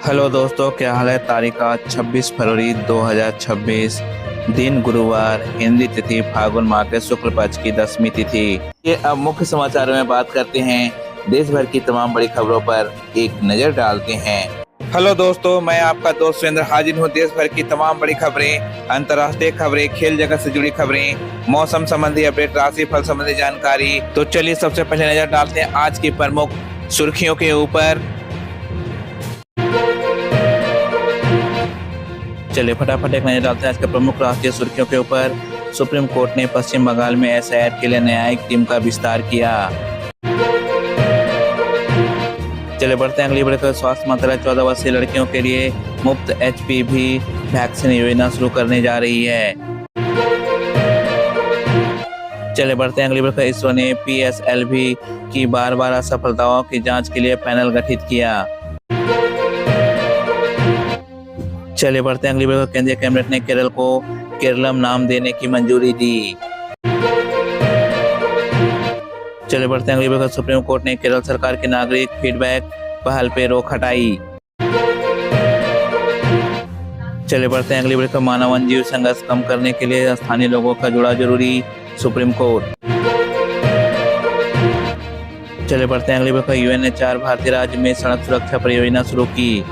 Hello दोस्तों, क्या हाल है। तारीख आज 26 फरवरी 2026, दिन गुरुवार, हिंदी तिथि फागुन माह के शुक्ल पक्ष की 10वीं तिथि। ये अब मुख्य समाचारों में बात करते हैं। देश भर की तमाम बड़ी खबरों पर एक नजर डालते हैं। हेलो दोस्तों, मैं आपका दोस्त सुरेंद्र हाजिर हूँ। देश भर की तमाम बड़ी खबरें, अंतर्राष्ट्रीय खबरें, खेल जगत से जुड़ी खबरें, मौसम संबंधी अपडेट, राशि फल संबंधी जानकारी। तो चलिए सबसे पहले नजर डालते हैं आज की प्रमुख सुर्खियों के ऊपर। चलिए फटाफट एक नजर डालते हैं आज के प्रमुख राष्ट्रीय सुर्खियों के ऊपर। सुप्रीम कोर्ट ने पश्चिम बंगाल में एसआईआर के लिए न्यायिक टीम का विस्तार किया। चलिए बढ़ते हैं अगली बड़ी खबर। स्वास्थ्य मंत्रालय 14 वर्षीय लड़कियों के लिए मुफ्त एचपीवी वैक्सीन योजना शुरू करने जा रही है। चलिए बढ़ते हैं अगली बड़ी खबर। इसरो ने पीएसएलवी की बार असफलताओं की जांच के लिए पैनल गठित किया। चलिए बढ़ते हैं अगली खबर। केंद्रीय कैबिनेट ने केरल को केरलम नाम देने की मंजूरी दी। चलिए बढ़ते हैं अगली खबर। सुप्रीम कोर्ट ने केरल सरकार की नागरिक फीडबैक पहल पे रोक हटाई। चलिए बढ़ते हैं अगली खबर। मानव वन जीव संघर्ष कम करने के लिए स्थानीय लोगों का जुड़ा जरूरी, सुप्रीम कोर्ट। चलिए बढ़ते हैं अगली खबर। यूएन ने 4 भारतीय राज्य में सड़क सुरक्षा परियोजना शुरू की।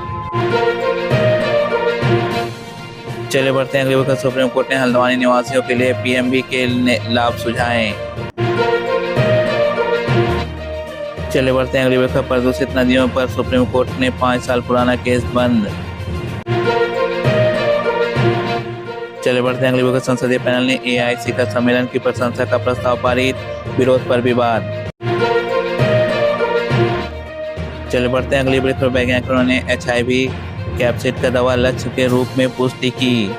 चलिए बढ़ते हैं अगली खबर। सुप्रीम कोर्ट ने हल्द्वानी निवासियों के लिए पीएमवी के लाभ सुझाए। चलिए बढ़ते हैं अगली खबर। प्रदूषित नदियों पर सुप्रीम कोर्ट ने 5 साल पुराना केस बंद। चलिए बढ़ते हैं अगली खबर। संसदीय पैनल ने एआईसी का सम्मेलन की प्रशंसा का प्रस्ताव पारित, विरोध पर विवाद। चलिए बढ़ते हैं अगली खबर। वैज्ञानिकों ने एचआईवी कैप्सिड का दवा लक्ष्य के रूप में पुष्टि की।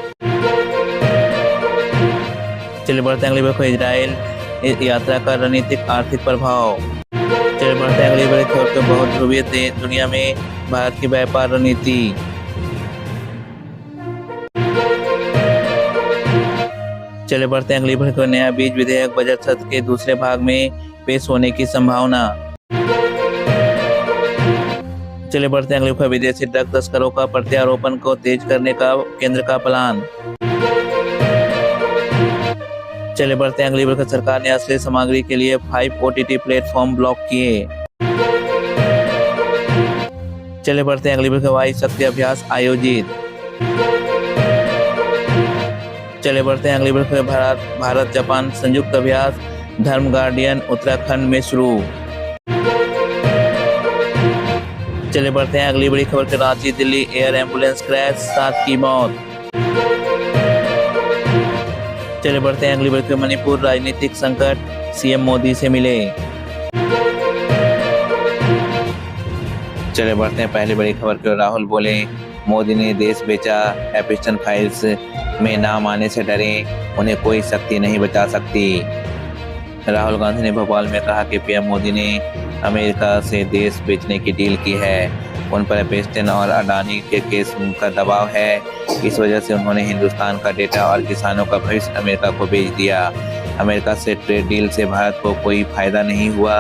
चलिए बढ़ते हैं अगली खबर। इजराइल यात्रा का रणनीतिक आर्थिक प्रभाव। चलिए बढ़ते हैं अगली बड़ी खबर पे। बहुत ध्रुवीय दुनिया में भारत की व्यापार रणनीति। चलिए बढ़ते हैं अगली बड़ी खबर। नया बीज विधेयक बजट सत्र के दूसरे भाग में पेश होने की संभावना। चलिए बढ़ते हैं अगली खबर। विदेशी ड्रग तस्करों का प्रत्यारोपण को तेज करने का केंद्र का प्लान। चलिए बढ़ते हैं अगली खबर। सरकार ने अश्लील सामग्री के लिए 5 ओटीटी प्लेटफॉर्म ब्लॉक किए। चलिए बढ़ते हैं अगली खबर। वायु शक्ति अभ्यास आयोजित। चलिए बढ़ते हैं अगली खबर। भारत जापान संयुक्त अभ्यास धर्म गार्डियन उत्तराखंड में शुरू। चलिए बढ़ते हैं अगली बड़ी खबर। Ranchi Delhi air ambulance crash, 7 की मौत। चलिए बढ़ते हैं अगली बड़ी खबर। मणिपुर राजनीतिक संकट, सीएम मोदी से मिले। चलिए बढ़ते हैं पहली बड़ी खबर की। राहुल बोले मोदी ने देश बेचा, एपिस्टन फाइल्स में नाम आने से डरे, उन्हें कोई शक्ति नहीं बचा सकती। राहुल गांधी ने भोपाल में कहा कि पीएम मोदी ने अमेरिका से देश बेचने की डील की है। उन पर एपिस्टन और अडानी के केस का दबाव है। इस वजह से उन्होंने हिंदुस्तान का डेटा और किसानों का भविष्य अमेरिका को बेच दिया। अमेरिका से ट्रेड डील से भारत को कोई फायदा नहीं हुआ।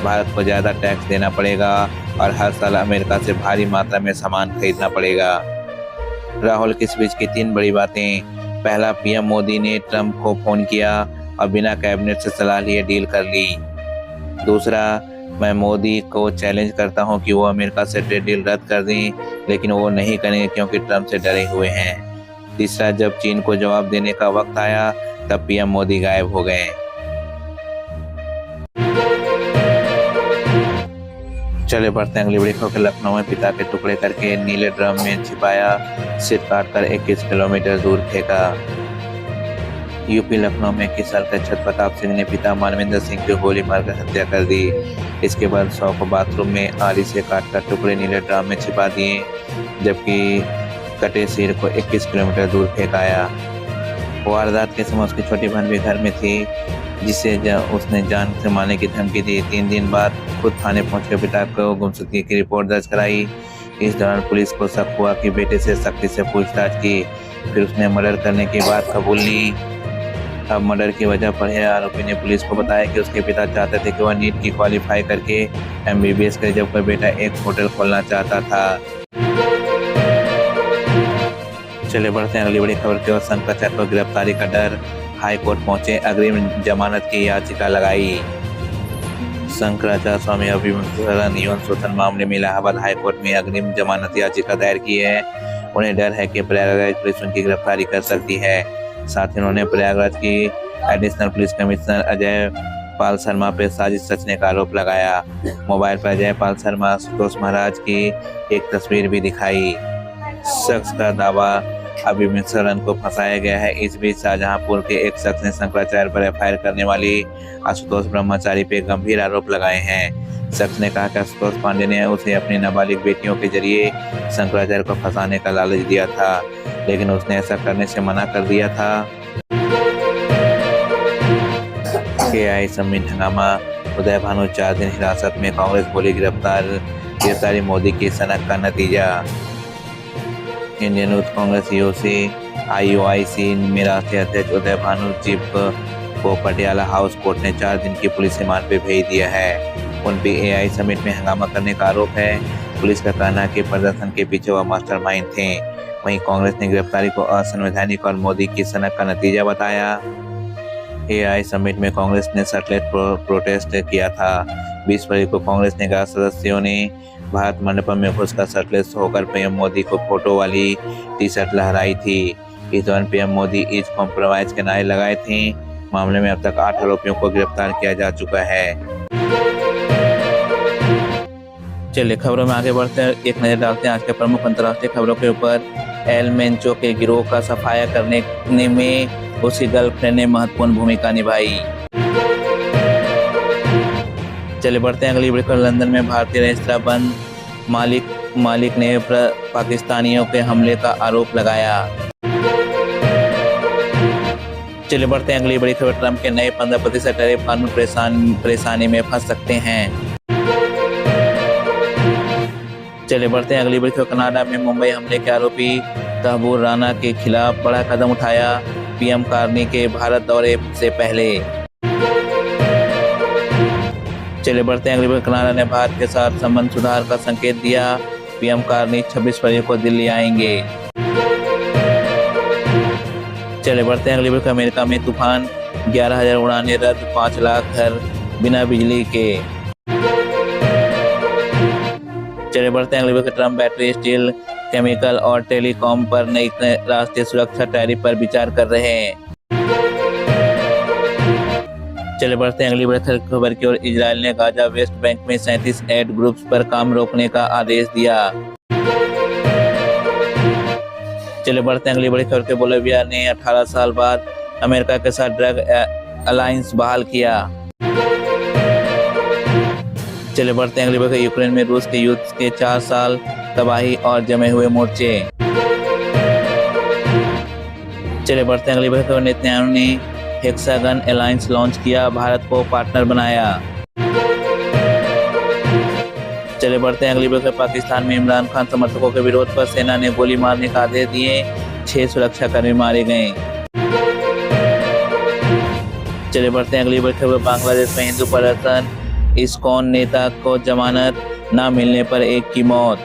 भारत को ज़्यादा टैक्स देना पड़ेगा और हर साल अमेरिका से भारी मात्रा में सामान खरीदना पड़ेगा। राहुल की स्पीच की 3 बड़ी बातें। पहला, पीएम मोदी ने ट्रंप को फोन किया और बिना कैबिनेट से सलाह लिए डील कर ली। दूसरा, मैं मोदी को चैलेंज करता हूं कि वो अमेरिका से ट्रेड डील रद्द कर दें, लेकिन वो नहीं करेंगे क्योंकि ट्रंप से डरे हुए हैं। तीसरा, जब चीन को जवाब देने का वक्त आया तब पीएम मोदी गायब हो गए। चले बढ़ते हैं अगली बड़ी खबर। लखनऊ में पिता के टुकड़े करके नीले ड्रम में छिपाया, सिर काटकर 21 किलोमीटर दूर फेंका। यूपी लखनऊ में 21 साल के छत प्रताप सिंह ने पिता मानविंदर सिंह की गोली मारकर हत्या कर दी। इसके बाद शव को बाथरूम में आरी से काटकर टुकड़े नीले ड्रम में छिपा दिए, जबकि कटे सिर को 21 किलोमीटर दूर फेंकाया। वारदात के समय उसकी छोटी बहन भी घर में थी, जिसे उसने जान से मारने की धमकी दी। 3 दिन बाद खुद थाने पहुंचकर पिता को गुमशुदगी की रिपोर्ट दर्ज कराई। इस दौरान पुलिस को शक हुआ कि बेटे से सख्ती से पूछताछ की, फिर उसने मर्डर करने की बात कबूल ली। अब मर्डर की वजह पर है। आरोपी ने पुलिस को बताया कि उसके पिता चाहते थे कि वह नीट की क्वालिफाई करके एमबीबीएस करे, जबकि बेटा एक होटल खोलना चाहता था। चले बढ़ते हैं अगली बड़ी खबर की ओर। शंकराचार्य को गिरफ्तारी का डर, हाई कोर्ट पहुंचे, अग्रिम जमानत की याचिका लगाई। शंकराचार्य स्वामी अभिमन्युशरण यौन शोषण मामले में इलाहाबाद हाई कोर्ट में अग्रिम जमानत याचिका दायर की है। उन्हें डर है कि प्रयागराज पुलिस उनकी गिरफ्तारी कर सकती है। साथ ही उन्होंने प्रयागराज की additional police commissioner Ajay Pal Sharma पर साजिश रचने का आरोप लगाया। मोबाइल पर अजय पाल शर्मा आशुतोष महाराज की एक तस्वीर भी दिखाई। शख्स का दावा अभिमन्युशरण को फंसाया गया है। इस बीच शाहजहांपुर के एक शख्स ने शंकराचार्य पर एफआईआर करने वाली आशुतोष ब्रह्मचारी पे गंभीर आरोप लगाए हैं। शख्स ने कहा कि आशुतोष पांडे ने उसे अपनी नाबालिग बेटियों के जरिए शंकराचार्य को फंसाने का लालच दिया था, लेकिन उसने ऐसा करने से मना कर दिया था। केआई सम्मेलन हंगामा, उदय भानु 4 दिन हिरासत में, कांग्रेस बोली गिरफ्तारी मोदी की सनक का नतीजा। Indian youth Congress UC IUIC में राष्ट्रीय अध्यक्ष उदय भानु चिप को पटियाला हाउस कोर्ट ने 4 दिन की पुलिस रिमांड पे भेज दिया है। उन पे AI समिट में हंगामा करने का आरोप है। पुलिस का कहना है कि प्रदर्शन के पीछे वह मास्टरमाइंड थे। वहीं कांग्रेस ने गिरफ्तारी को असंवैधानिक और मोदी की सनक का नतीजा बताया। AI समिट में कांग्रेस ने सैटेलाइट प्रोटेस्ट किया था। 20 फरवरी को कांग्रेस ने 11 सदस्यों ने भारत मंडपम में घुसकर शर्टलेस होकर PM मोदी को फोटो वाली टी-शर्ट लहराई थी। इस दौरान PM मोदी इज कॉम्प्रोमाइज के नारे लगाए थे। मामले में अब तक 8 आरोपियों को गिरफ्तार किया जा चुका है। चलिए खबरों में आगे बढ़ते हैं, एक नजर डालते हैं आज के प्रमुख अंतर्राष्ट्रीय खबरों के ऊपर। एल मेंचो के गिरोह का सफाया करने में उसकी गर्लफ्रेंड ने महत्वपूर्ण भूमिका निभाई। चले बढ़ते हैं अगली बड़ी खबर। लंदन में भारतीय रेस्तरां बंद, मालिक ने पाकिस्तानियों के हमले का आरोप लगाया। चले बढ़ते हैं अगली बड़ी खबर। ट्रंप के नए 15% टैरिफ कानून परेशानी में फंस सकते हैं। चले बढ़ते हैं अगली बड़ी खबर। कनाडा में मुंबई हमले के आरोपी तहबूर राना के खिलाफ बड़ा कदम उठाया PM कार्नी के भारत दौरे से पहले। चले बढ़ते हैं अगली बार। कनाडा ने भारत के साथ संबंध सुधार का संकेत दिया। PM कार्नी 26 फरवरी को दिल्ली आएंगे। चले बढ़ते हैं अगली बार। अमेरिका में तूफान, 11,000 उड़ानें रद्द, 5 लाख घर बिना बिजली के। चले बढ़ते हैं अगली बार। ट्रंप बैटरी, स्टील, केमिकल और टेलीकॉम पर नई राष्ट्रीय सुरक्षा टैरिफ पर विचार कर रहे हैं। चले बढ़ते हैं अगली बड़ी खबर की ओर। इजराइल ने गाजा वेस्ट बैंक में 37 एड ग्रुप्स पर काम रोकने का आदेश दिया। चले बढ़ते हैं अगली बड़ी खबर के। बोलिविया ने 18 साल बाद अमेरिका के साथ ड्रग अलायंस बहाल किया। चले बढ़ते हैं अगली बड़ी। यूक्रेन में रूस के युद्ध के 4 साल, तबाही और जमे हुए मोर्चे। चले बढ़ते हैं अगली बड़ी खबर। नेतन्याहू ने हेक्सागन अलायंस लॉन्च किया, भारत को पार्टनर बनाया। चले बढ़ते हैं अगली खबर। पाकिस्तान में इमरान खान समर्थकों के विरोध पर सेना ने गोली मारने का आदेश दिए, 6 सुरक्षाकर्मी मारे गए। चले बढ़ते हैं अगली खबर। बांग्लादेश में हिंदू प्रदर्शन, इस्कॉन नेता को जमानत न मिलने पर एक की मौत।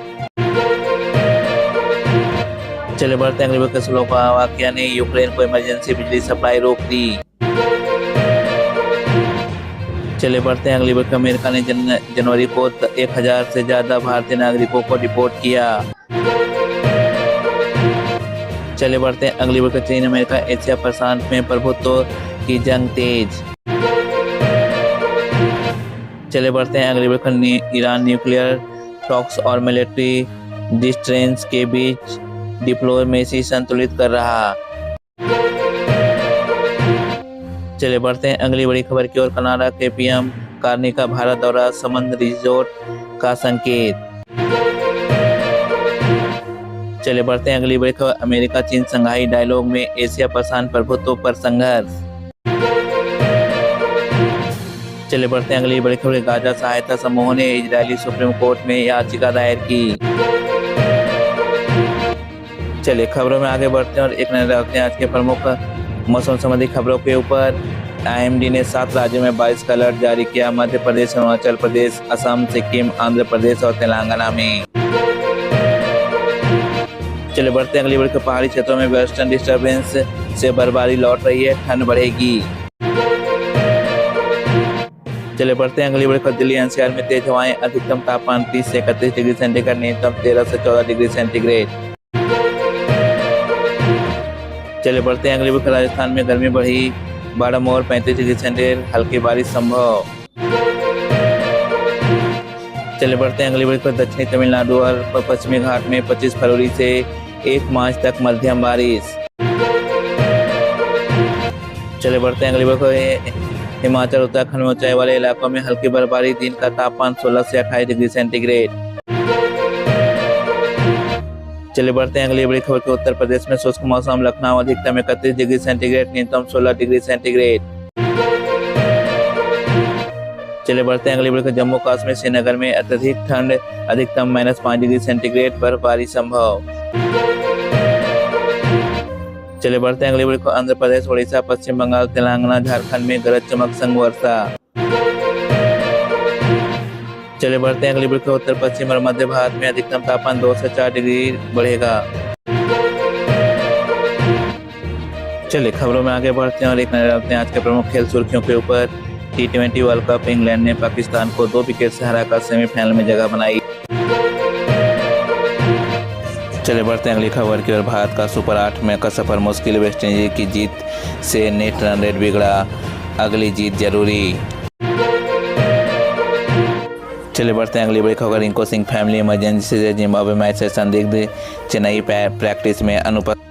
चले बढ़ते हैं अगली खबर। स्लोवाकिया ने यूक्रेन को इमरजेंसी बिजली सप्लाई रोक दी। चले बढ़ते हैं अगली खबर। अमेरिका ने जनवरी को 1000 से ज्यादा भारतीय नागरिकों को डिपोर्ट किया। चले बढ़ते हैं अगली खबर। चीन अमेरिका एशिया प्रशांत में प्रभुत्व की जंग तेज। चले बढ़ते हैं अगली खबर। ईरान न्यूक्लियर टॉक्स और मिलिट्री डिस्टेंस के बीच डिप्लोमेसी संतुलित कर रहा। चले बढ़ते हैं अगली बड़ी खबर की ओर। कनाडा के PM कार्नी का भारत दौरा, समुद्र रिजोर्ट का संकेत। चले बढ़ते हैं अगली बड़ी खबर। अमेरिका चीन संघाई डायलॉग में एशिया प्रशांत प्रभुत्व पर संघर्ष। चले बढ़ते हैं अगली बड़ी खबर। गाजा सहायता समूह ने इजरायली सुप्रीम कोर्ट में याचिका दायर की। चलिए खबरों में आगे बढ़ते हैं और एक नजर डालते हैं आज के प्रमुख मौसम संबंधी खबरों के ऊपर। IMD ने 7 राज्यों में बारिश का अलर्ट जारी किया। मध्य प्रदेश, अरुणाचल प्रदेश, असम, सिक्किम, आंध्र प्रदेश और तेलंगाना में। चले बढ़ते हैं अगली बड़ी खबर। पहाड़ी क्षेत्रों में वेस्टर्न डिस्टर्बेंस से बर्फबारी लौट रही है, ठंड बढ़ेगी। चले बढ़ते हैं अगली बड़ी खबर। दिल्ली एनसीआर में तेज हवाएं, अधिकतम तापमान 30 से 31 डिग्री सेंटीग्रेड, न्यूनतम 13 से 14 डिग्री सेंटीग्रेड। चले बढ़ते हैं अगली बड़ी खबर। राजस्थान में गर्मी बढ़ी, बाड़ामोर 35 डिग्री सेंटीग्रेड, हल्की बारिश संभव। चले बढ़ते हैं अगली बड़ी खबर। दक्षिणी तमिलनाडु और पश्चिमी घाट में 25 फरवरी से 1 मार्च तक मध्यम बारिश। चले बढ़ते हैं अगली बड़ी खबर। हिमाचल उत्तराखंड में ऊंचाई वाले इलाकों में हल्की बर्फबारी, दिन का तापमान 16 से 28 डिग्री सेंटीग्रेड। चले बढ़ते हैं अगली बड़ी खबर के। उत्तर प्रदेश में शुष्क मौसम, लखनऊ अधिकतम 31 डिग्री सेंटीग्रेड, न्यूनतम 16 डिग्री सेंटीग्रेड। चले बढ़ते हैं अगली बड़ी खबर। जम्मू कश्मीर श्रीनगर में अत्यधिक ठंड, अधिकतम -5 डिग्री सेंटीग्रेड, बर्फबारी संभव। चले बढ़ते हैं अगली बड़ी खबर। आंध्र प्रदेश, उड़ीसा, पश्चिम बंगाल, तेलंगाना, झारखंड में गरज चमक संग वर्षा। चले बढ़ते हैं अगली बड़ी खबर। उत्तर पश्चिम और मध्य भारत में अधिकतम तापमान 2 से 4 डिग्री बढ़ेगा। चलिए खबरों में आगे बढ़ते हैं और एक नजर डालते हैं आज के प्रमुख खेल सुर्खियों के ऊपर। T20 वर्ल्ड कप, इंग्लैंड ने पाकिस्तान को 2 विकेट से हराकर सेमीफाइनल में जगह बनाई। चले बढ़ते हैं अगली खबर की ओर। भारत का सुपर 8 में का सफर मुश्किल, वेस्टइंडीज की जीत से नेट रन रेट बिगड़ा, अगली जीत जरूरी। चले बढ़ते हैं अगली बड़ी खबर। रिंकू सिंह फैमिली इमरजेंसी से जिम्बाब्वे मैच से संदिग्ध, चेन्नई प्रैक्टिस में अनुपस्थित।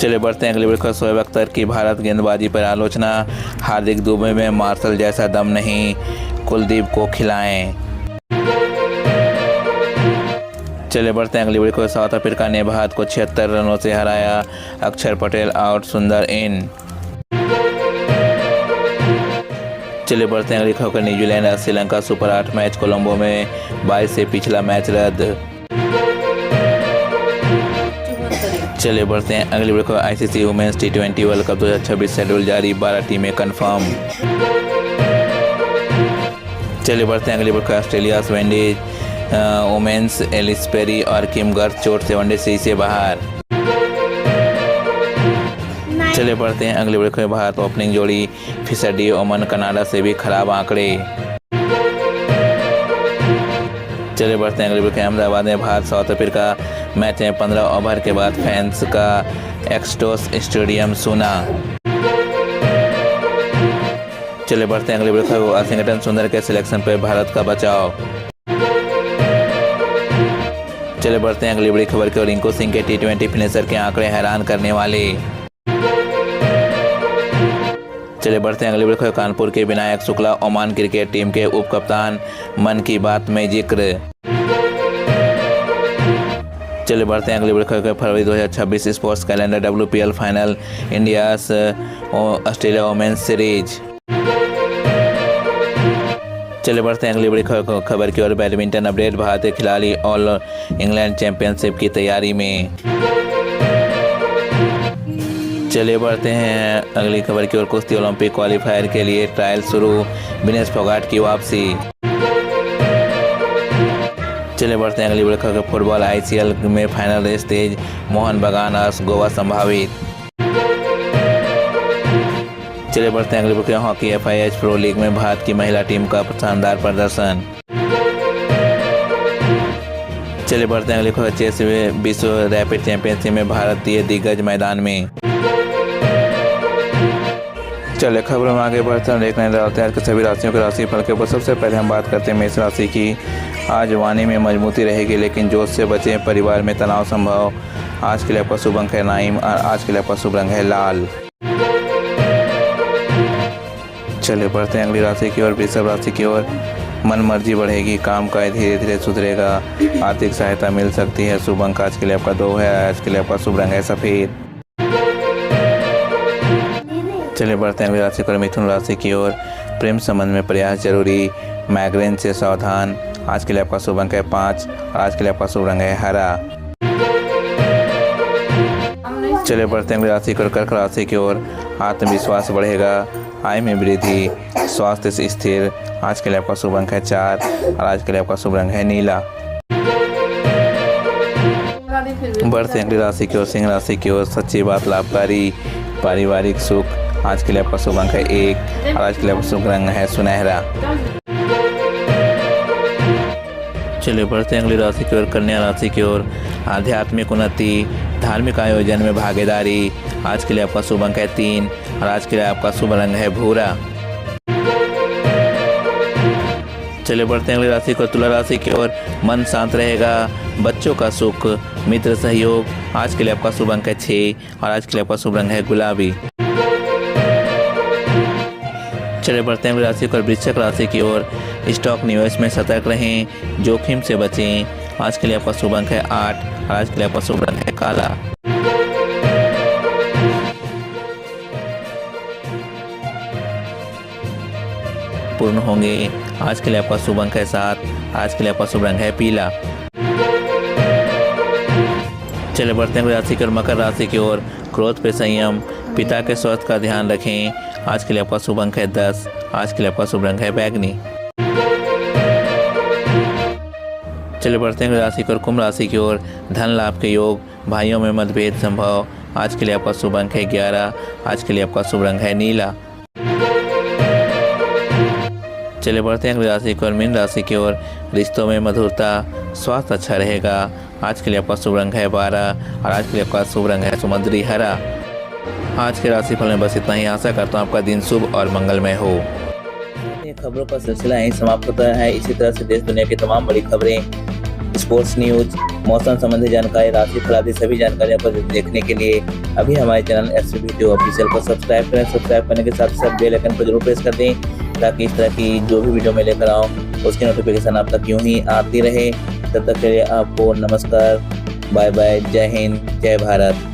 चले बढ़ते हैं अगली बड़ी खबर। शोएब अख्तर की भारत गेंदबाजी पर आलोचना, हार्दिक दुबे में मार्शल जैसा दम नहीं, कुलदीप को खिलाएं। चले बढ़ते हैं अगली बड़ी खबर। साउथ अफ्रीका ने भारत को 76 रनों से हराया, अक्षर पटेल आउट, सुंदर इन। चले बढ़ते हैं अगली खबर। न्यूजीलैंड और श्रीलंका सुपर 8 मैच कोलंबो में 22 से पिछला मैच रद्द। चले बढ़ते हैं अगली बड़ी खबर। ICC women's T20 world cup 2026 schedule जारी, 12 टीमें कंफर्म। चले बढ़ते हैं अगली बड़ी खबर। Australia Windies women's Ellyse Perry और किम गर्थ चोट से वनडे सीरीज से बाहर। चले बढ़ते हैं अगली बड़ी खबर। भारत ओपनिंग जोड़ी फिशर डी ओमन कनाडा से भी खराब आंकड़े। चले बढ़ते हैं अगली बड़ी खबर। अहमदाबाद में भारत साउथ अफ्रीका मैच में 15 ओवर के बाद फैंस का एक्सटोस स्टेडियम सूना। चले बढ़ते हैं अगली बड़ी खबर। वाशिंगटन सुंदर के सिलेक्शन पर भारत का बचाव। चले बढ़ते हैं अगली बड़ी खबर की ओर। रिंकू सिंह के T20 फिनिशर के आंकड़े हैरान करने वाले। चले बढ़ते हैं अगली बड़ी खबर। कानपुर के Vinayak Shukla Oman cricket team के उप कप्तान, मन की बात में जिक्र। चले बढ़ते हैं अगली बड़ी खबर। फरवरी 2026 sports calendar, WPL final, India Australia women's series. चले बढ़ते हैं अगली बड़ी खबर की ओर। Badminton update. भारतीय खिलाड़ी ऑल इंग्लैंड चैंपियनशिप की तैयारी में। चले बढ़ते हैं अगली खबर की ओर। कुश्ती ओलंपिक क्वालिफायर के लिए ट्रायल शुरू, विनेश फोगाट की वापसी। चले बढ़ते हैं अगली बड़ी खबर। फुटबॉल ICL में फाइनल रेस तेज, मोहन बगान और गोवा संभावित। चले बढ़ते हैं अगली बड़ी खबर। हॉकी FIH प्रो लीग में भारत की महिला टीम का शानदार प्रदर्शन। चले बढ़ते हैं अगली खबर। चेस विश्व रैपिड चैंपियनशिप में भारतीय दिग्गज मैदान में। चले खबरों में आगे बढ़ते हैं, देखने डालते हैं आज के सभी राशियों के राशिफल के ऊपर। सबसे पहले हम बात करते हैं मेष राशि की। आज वाणी में मजबूती रहेगी, लेकिन जोश से बचें, परिवार में तनाव संभव। आज के लिए आपका शुभ अंक है 9 और आज के लिए आपका शुभ रंग है लाल। चले बढ़ते हैं अगली राशि की ओर। वृषभ राशि की ओर। मन मर्जी बढ़ेगी, काम काज धीरे धीरे सुधरेगा, आर्थिक सहायता मिल सकती है। शुभ अंक आज के लिए आपका 2 है, आज के लिए आपका शुभ रंग है सफेद। चलिए बढ़ते हैं अगली राशि पर मिथुन राशि की ओर। प्रेम संबंध में प्रयास जरूरी, माइग्रेन से सावधान। आज के लिए आपका शुभ अंक है 5 और आज के लिए आपका शुभ रंग है हरा। चलिए बढ़ते हैं अगली राशि पर कर्क राशि की ओर। आत्मविश्वास बढ़ेगा, आय में वृद्धि, स्वास्थ्य से स्थिर। आज के लिए आपका शुभ अंक है 4 और आज के लिए आपका शुभ रंग है नीला। दी फिर। बढ़ते अगली राशि की ओर, सिंह राशि की ओर। सच्ची बात लाभकारी, पारिवारिक सुख। आज के लिए आपका शुभ अंक है 1 और आज के लिए आपका शुभ रंग है सुनहरा। चलिए बढ़ते हैं अगली राशि की ओर, कन्या राशि की ओर। आध्यात्मिक उन्नति, धार्मिक आयोजन में भागीदारी। आज के लिए आपका शुभ अंक है 3 और आज के लिए आपका शुभ रंग है भूरा। चलिए बढ़ते हैं अगली राशि को, तुला राशि की ओर। मन शांत रहेगा, बच्चों का सुख, मित्र सहयोग। आज के लिए आपका शुभ अंक है 6 और आज के लिए आपका शुभ रंग है गुलाबी। चलिए बढ़ते हैं अगली राशि को, वृश्चिक राशि की ओर। स्टॉक निवेश में सतर्क रहें, जोखिम से बचें। आज के लिए आपका शुभ अंक है 8 और आज के लिए आपका शुभ रंग है काला। पूर्ण होंगे। आज के लिए आपका शुभ अंक है 7, आज के लिए आपका शुभ रंग है पीला। चलिए बढ़ते हैं राशि की ओर, मकर राशि की ओर। क्रोध पे संयम, पिता के स्वास्थ्य का ध्यान रखें। आज के लिए आपका शुभ अंक है 10, आज के लिए आपका शुभ रंग है बैगनी। चलिए बढ़ते हैं राशि की ओर, कुंभ राशि की ओर। धन लाभ के योग, भाइयों में मतभेद संभव। आज के लिए आपका शुभ अंक है 11, आज के लिए आपका शुभ रंग है नीला। चलिए बढ़ते हैं अगली राशि की ओर, मीन राशि की ओर। रिश्तों में मधुरता, स्वास्थ्य अच्छा रहेगा। आज के लिए आपका शुभ रंग है 12 और आज के लिए आपका शुभ रंग है समुद्री हरा। आज के राशिफल में बस इतना ही। आशा करता हूँ आपका दिन शुभ और मंगलमय हो। खबरों का सिलसिला यहीं समाप्त होता है। इसी तरह से देश दुनिया की तमाम बड़ी खबरें, स्पोर्ट्स न्यूज, मौसम संबंधी जानकारी, राशिफल आदि सभी जानकारियों को देखने के लिए अभी हमारे चैनल SVTO ऑफिशियल को सब्सक्राइब करें। सब्सक्राइब करने के साथ साथ बेल आइकन को जरूर प्रेस कर दें ताकि इस तरह की जो भी वीडियो मैं लेकर आऊँ उसकी नोटिफिकेशन आप तक यूं ही आती रहे। तब तक के लिए आपको नमस्कार, बाय बाय, जय हिंद, जय भारत।